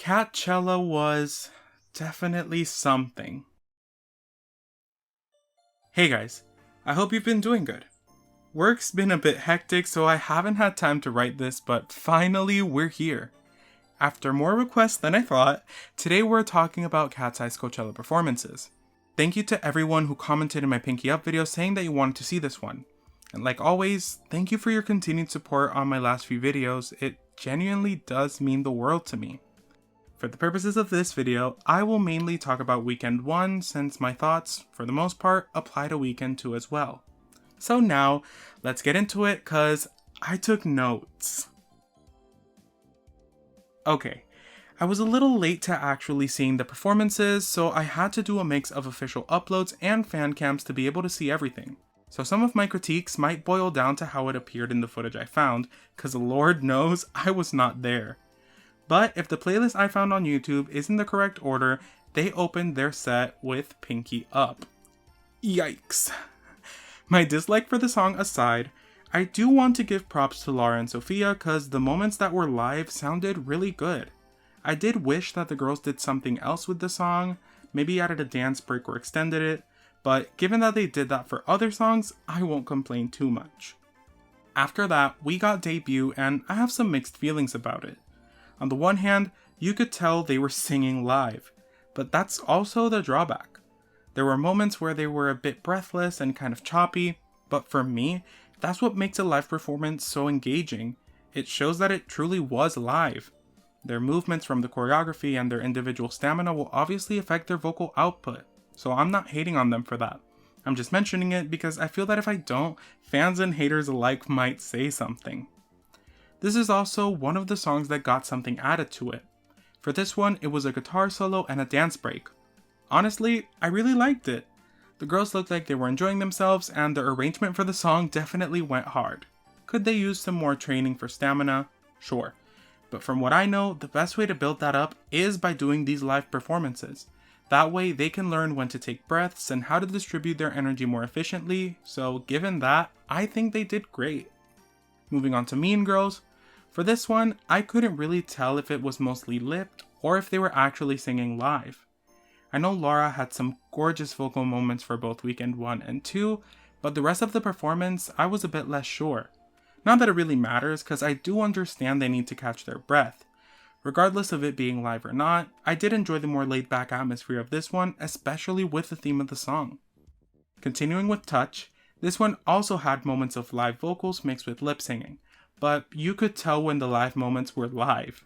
Coachella was definitely something. Hey guys, I hope you've been doing good. Work's been a bit hectic, so I haven't had time to write this, but finally we're here. After more requests than I thought, today we're talking about KATSEYE's Coachella performances. Thank you to everyone who commented in my Pinky Up video saying that you wanted to see this one. And like always, thank you for your continued support on my last few videos. It genuinely does mean the world to me. For the purposes of this video, I will mainly talk about Weekend 1 since my thoughts, for the most part, apply to Weekend 2 as well. So now, let's get into it cause I took notes. Okay, I was a little late to actually seeing the performances, so I had to do a mix of official uploads and fan cams to be able to see everything. So some of my critiques might boil down to how it appeared in the footage I found, cause Lord knows I was not there. But if the playlist I found on YouTube is in the correct order, they opened their set with Pinky Up. Yikes. My dislike for the song aside, I do want to give props to Lara and Sophia cause the moments that were live sounded really good. I did wish that the girls did something else with the song, maybe added a dance break or extended it, but given that they did that for other songs, I won't complain too much. After that, we got Debut and I have some mixed feelings about it. On the one hand, you could tell they were singing live, but that's also the drawback. There were moments where they were a bit breathless and kind of choppy, but for me, that's what makes a live performance so engaging. It shows that it truly was live. Their movements from the choreography and their individual stamina will obviously affect their vocal output, so I'm not hating on them for that. I'm just mentioning it because I feel that if I don't, fans and haters alike might say something. This is also one of the songs that got something added to it. For this one, it was a guitar solo and a dance break. Honestly, I really liked it. The girls looked like they were enjoying themselves and the arrangement for the song definitely went hard. Could they use some more training for stamina? Sure. But from what I know, the best way to build that up is by doing these live performances. That way they can learn when to take breaths and how to distribute their energy more efficiently, so given that, I think they did great. Moving on to Mean Girls. For this one, I couldn't really tell if it was mostly lipped or if they were actually singing live. I know Lara had some gorgeous vocal moments for both Weekend 1 and 2, but the rest of the performance I was a bit less sure. Not that it really matters, cause I do understand they need to catch their breath. Regardless of it being live or not, I did enjoy the more laid back atmosphere of this one, especially with the theme of the song. Continuing with Touch, this one also had moments of live vocals mixed with lip singing, but you could tell when the live moments were live.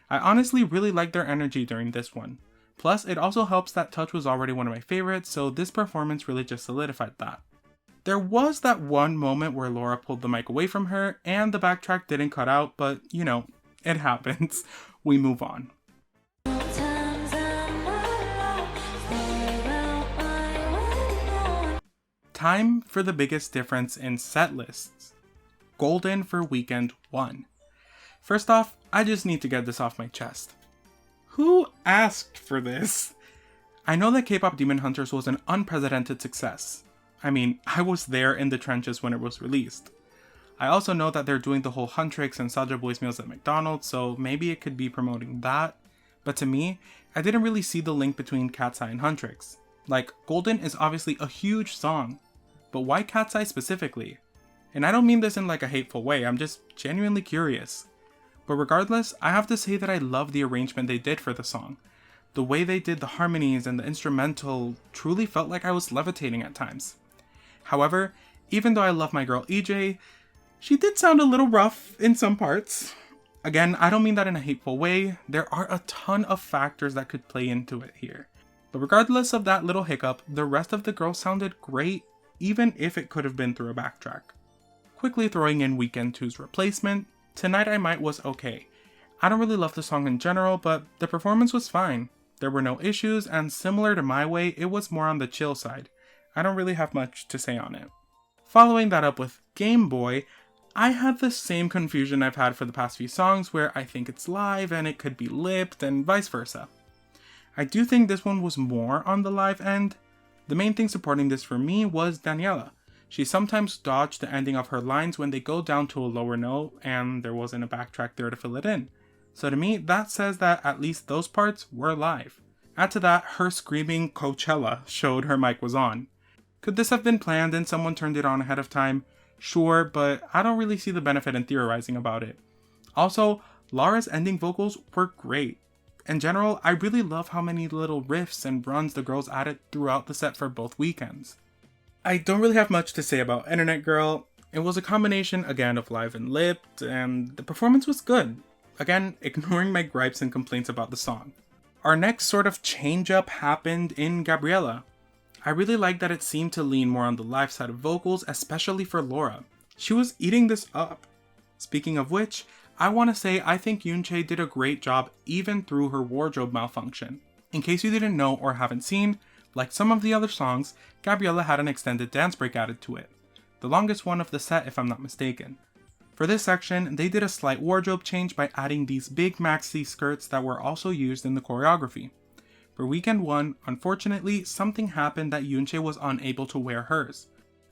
I honestly really liked their energy during this one. Plus, it also helps that Touch was already one of my favorites, so this performance really just solidified that. There was that one moment where Lara pulled the mic away from her, and the backtrack didn't cut out, but you know, it happens. We move on. Time for the biggest difference in set lists. Golden for Weekend 1. First off, I just need to get this off my chest. Who asked for this? I know that Kpop Demon Hunters was an unprecedented success. I mean, I was there in the trenches when it was released. I also know that they're doing the whole Huntrix and Soulja Boy's meals at McDonald's, so maybe it could be promoting that. But to me, I didn't really see the link between KATSEYE and Huntrix. Like, Golden is obviously a huge song, but why KATSEYE specifically? And I don't mean this in like a hateful way, I'm just genuinely curious. But regardless, I have to say that I love the arrangement they did for the song. The way they did the harmonies and the instrumental truly felt like I was levitating at times. However, even though I love my girl EJ, she did sound a little rough in some parts. Again, I don't mean that in a hateful way, there are a ton of factors that could play into it here. But regardless of that little hiccup, the rest of the girls sounded great, even if it could have been through a backtrack. Quickly throwing in Weekend 2's replacement, Tonight I Might was okay. I don't really love the song in general, but the performance was fine. There were no issues, and similar to My Way, it was more on the chill side. I don't really have much to say on it. Following that up with Game Boy, I had the same confusion I've had for the past few songs where I think it's live and it could be lipped and vice versa. I do think this one was more on the live end. The main thing supporting this for me was Daniela. She sometimes dodged the ending of her lines when they go down to a lower note and there wasn't a backtrack there to fill it in. So to me, that says that at least those parts were live. Add to that, her screaming Coachella showed her mic was on. Could this have been planned and someone turned it on ahead of time? Sure, but I don't really see the benefit in theorizing about it. Also, Lara's ending vocals were great. In general, I really love how many little riffs and runs the girls added throughout the set for both weekends. I don't really have much to say about Internet Girl. It was a combination again of live and lipped, and the performance was good. Again, ignoring my gripes and complaints about the song. Our next sort of change up happened in Gabriella. I really liked that it seemed to lean more on the live side of vocals, especially for Lara. She was eating this up. Speaking of which, I want to say I think Yoonchae did a great job even through her wardrobe malfunction. In case you didn't know or haven't seen, like some of the other songs, Gabriella had an extended dance break added to it. The longest one of the set if I'm not mistaken. For this section, they did a slight wardrobe change by adding these big maxi skirts that were also used in the choreography. For weekend 1, unfortunately, something happened that Yoonchae was unable to wear hers.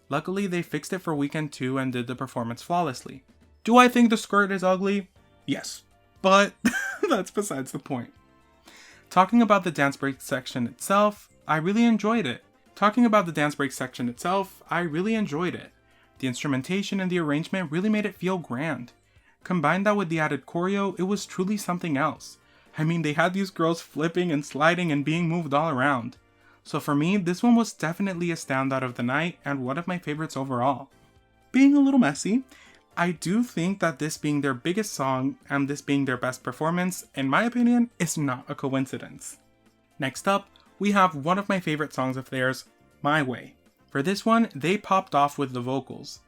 Luckily, they fixed it for weekend 2 and did the performance flawlessly. Do I think the skirt is ugly? Yes, but that's besides the point. Talking about the dance break section itself, I really enjoyed it. The instrumentation and the arrangement really made it feel grand. Combine that with the added choreo, it was truly something else. I mean, they had these girls flipping and sliding and being moved all around. So for me, this one was definitely a standout of the night and one of my favorites overall. Being a little messy, I do think that this being their biggest song and this being their best performance, in my opinion, is not a coincidence. Next up, we have one of my favorite songs of theirs, My Way. For this one, they popped off with the vocals.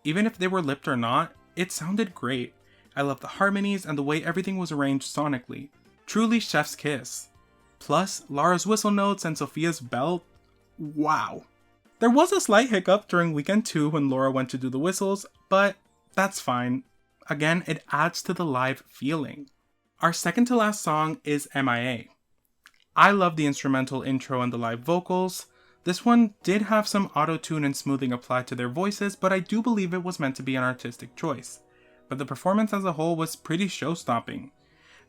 Even if they were lipped or not, it sounded great. I love the harmonies and the way everything was arranged sonically. Truly chef's kiss. Plus, Lara's whistle notes and Sophia's belt. Wow. There was a slight hiccup during weekend 2 when Lara went to do the whistles, but that's fine. Again, it adds to the live feeling. Our second to last song is MIA. I love the instrumental intro and the live vocals. This one did have some auto-tune and smoothing applied to their voices, but I do believe it was meant to be an artistic choice. But the performance as a whole was pretty show-stopping.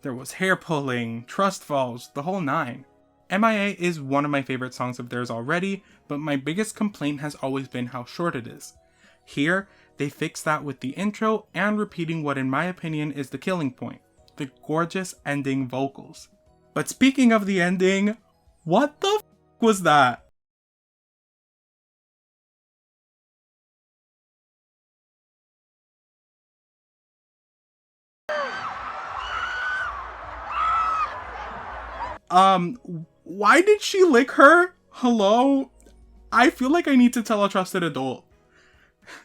There was hair pulling, trust falls, the whole nine. MIA is one of my favorite songs of theirs already, but my biggest complaint has always been how short it is. Here, they fixed that with the intro and repeating what in my opinion is the killing point, the gorgeous ending vocals. But speaking of the ending, what the f*** was that? Why did she lick her? Hello? I feel like I need to tell a trusted adult.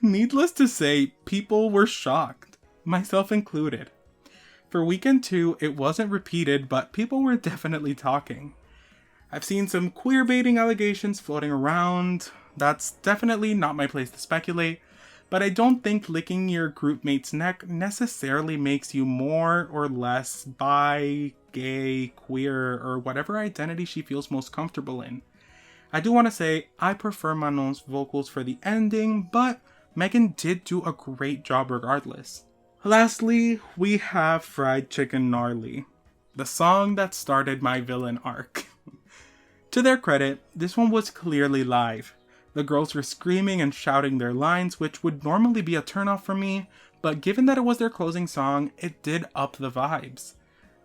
Needless to say, people were shocked, myself included. For weekend 2, it wasn't repeated, but people were definitely talking. I've seen some queer-baiting allegations floating around. That's definitely not my place to speculate, but I don't think licking your groupmate's neck necessarily makes you more or less bi, gay, queer, or whatever identity she feels most comfortable in. I do want to say, I prefer Manon's vocals for the ending, but Megan did do a great job regardless. Lastly, we have Fried Chicken Gnarly, the song that started my villain arc. To their credit, this one was clearly live. The girls were screaming and shouting their lines, which would normally be a turnoff for me, but given that it was their closing song, it did up the vibes.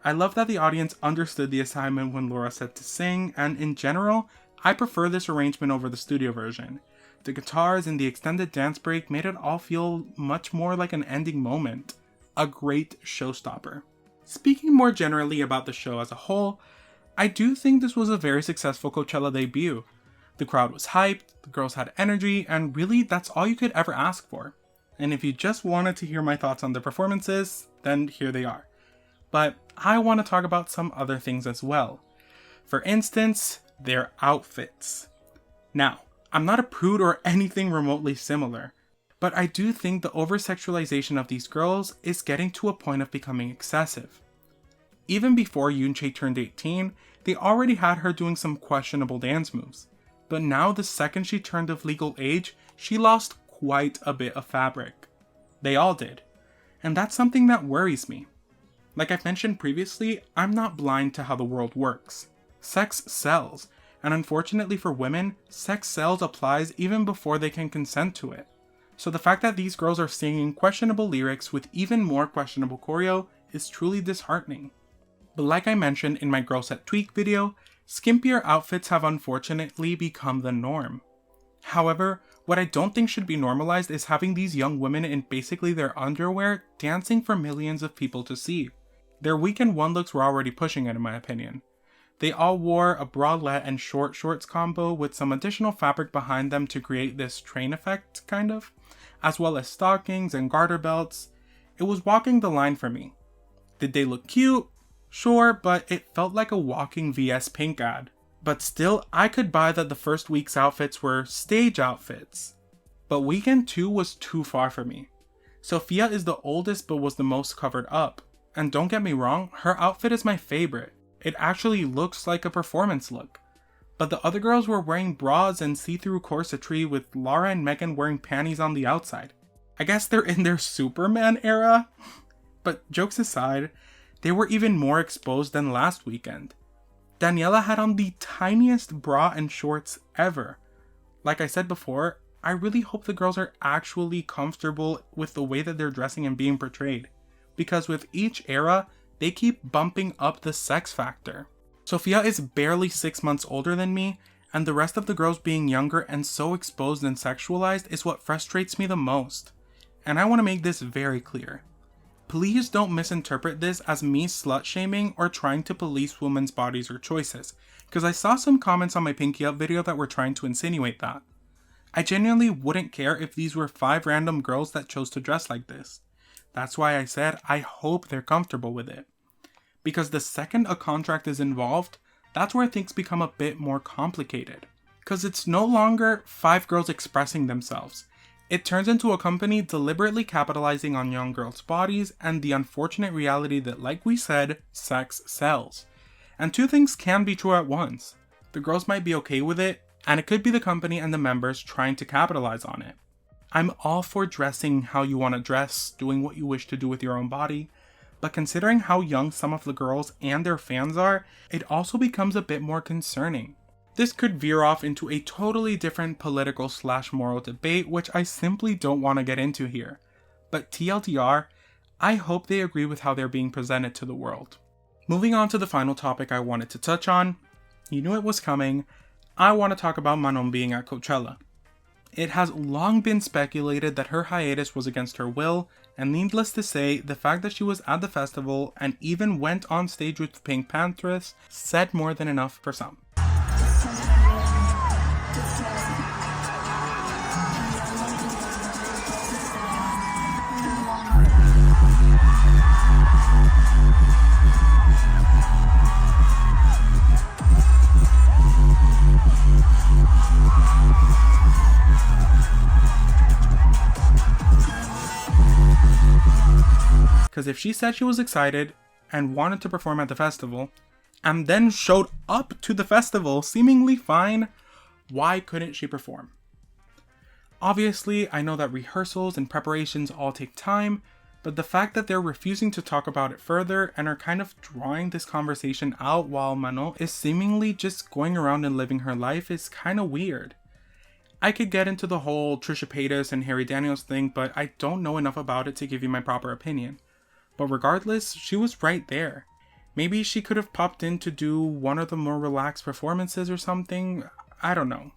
I love that the audience understood the assignment when Lara said to sing, and in general, I prefer this arrangement over the studio version. The guitars and the extended dance break made it all feel much more like an ending moment. A great showstopper. Speaking more generally about the show as a whole, I do think this was a very successful Coachella debut. The crowd was hyped, the girls had energy, and really that's all you could ever ask for. And if you just wanted to hear my thoughts on the performances, then here they are. But I want to talk about some other things as well. For instance, their outfits. Now, I'm not a prude or anything remotely similar, but I do think the oversexualization of these girls is getting to a point of becoming excessive. Even before Yoonchae turned 18, they already had her doing some questionable dance moves. But now the second she turned of legal age, she lost quite a bit of fabric. They all did. And that's something that worries me. Like I've mentioned previously, I'm not blind to how the world works. Sex sells, and unfortunately for women, sex sells applies even before they can consent to it. So the fact that these girls are singing questionable lyrics with even more questionable choreo is truly disheartening. But like I mentioned in my Girl Set Tweak video, skimpier outfits have unfortunately become the norm. However, what I don't think should be normalized is having these young women in basically their underwear dancing for millions of people to see. Their weekend one looks were already pushing it in my opinion. They all wore a bralette and short shorts combo with some additional fabric behind them to create this train effect kind of, as well as stockings and garter belts. It was walking the line for me. Did they look cute? Sure, but it felt like a walking VS Pink ad. But still, I could buy that the first week's outfits were stage outfits. But weekend 2 was too far for me. Sophia is the oldest but was the most covered up. And don't get me wrong, her outfit is my favorite. It actually looks like a performance look. But the other girls were wearing bras and see-through corsetry with Lara and Megan wearing panties on the outside. I guess they're in their Superman era? But jokes aside, they were even more exposed than last weekend. Daniela had on the tiniest bra and shorts ever. Like I said before, I really hope the girls are actually comfortable with the way that they're dressing and being portrayed. Because with each era, they keep bumping up the sex factor. Sophia is barely 6 months older than me, and the rest of the girls being younger and so exposed and sexualized is what frustrates me the most. And I want to make this very clear. Please don't misinterpret this as me slut-shaming or trying to police women's bodies or choices, because I saw some comments on my Pinky Up video that were trying to insinuate that. I genuinely wouldn't care if these were 5 random girls that chose to dress like this. That's why I said I hope they're comfortable with it. Because the second a contract is involved, that's where things become a bit more complicated. Because it's no longer 5 girls expressing themselves. It turns into a company deliberately capitalizing on young girls' bodies and the unfortunate reality that, like we said, sex sells. And 2 things can be true at once. The girls might be okay with it, and it could be the company and the members trying to capitalize on it. I'm all for dressing how you want to dress, doing what you wish to do with your own body, but considering how young some of the girls and their fans are, it also becomes a bit more concerning. This could veer off into a totally different political/moral debate, which I simply don't want to get into here. But TLDR, I hope they agree with how they're being presented to the world. Moving on to the final topic I wanted to touch on. You knew it was coming. I want to talk about Manon being at Coachella. It has long been speculated that her hiatus was against her will, and needless to say, the fact that she was at the festival and even went on stage with Pink Panthers said more than enough for some. Because if she said she was excited and wanted to perform at the festival, and then showed up to the festival seemingly fine, why couldn't she perform? Obviously, I know that rehearsals and preparations all take time, but the fact that they're refusing to talk about it further and are kind of drawing this conversation out while Manon is seemingly just going around and living her life is kind of weird. I could get into the whole Trisha Paytas and Harry Daniels thing, but I don't know enough about it to give you my proper opinion. But regardless, she was right there. Maybe she could have popped in to do one of the more relaxed performances or something. I don't know.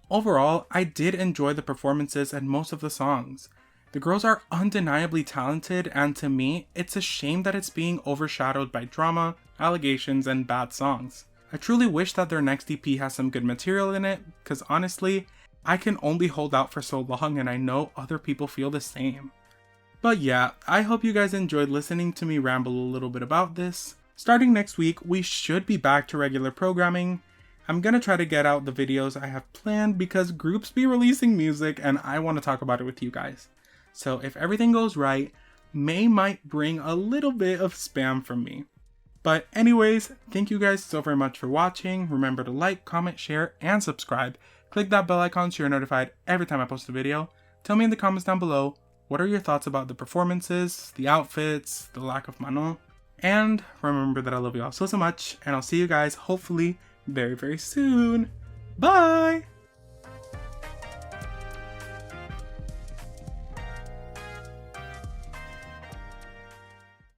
Overall, I did enjoy the performances and most of the songs. The girls are undeniably talented, and to me, it's a shame that it's being overshadowed by drama, allegations, and bad songs. I truly wish that their next EP has some good material in it, because honestly, I can only hold out for so long and I know other people feel the same. But yeah, I hope you guys enjoyed listening to me ramble a little bit about this. Starting next week, we should be back to regular programming. I'm gonna try to get out the videos I have planned because groups be releasing music and I want to talk about it with you guys. So if everything goes right, May might bring a little bit of spam from me. But anyways, thank you guys so very much for watching. Remember to like, comment, share, and subscribe. Click that bell icon so you're notified every time I post a video. Tell me in the comments down below, what are your thoughts about the performances, the outfits, the lack of Manon? And remember that I love you all so much, and I'll see you guys hopefully very, very soon. Bye!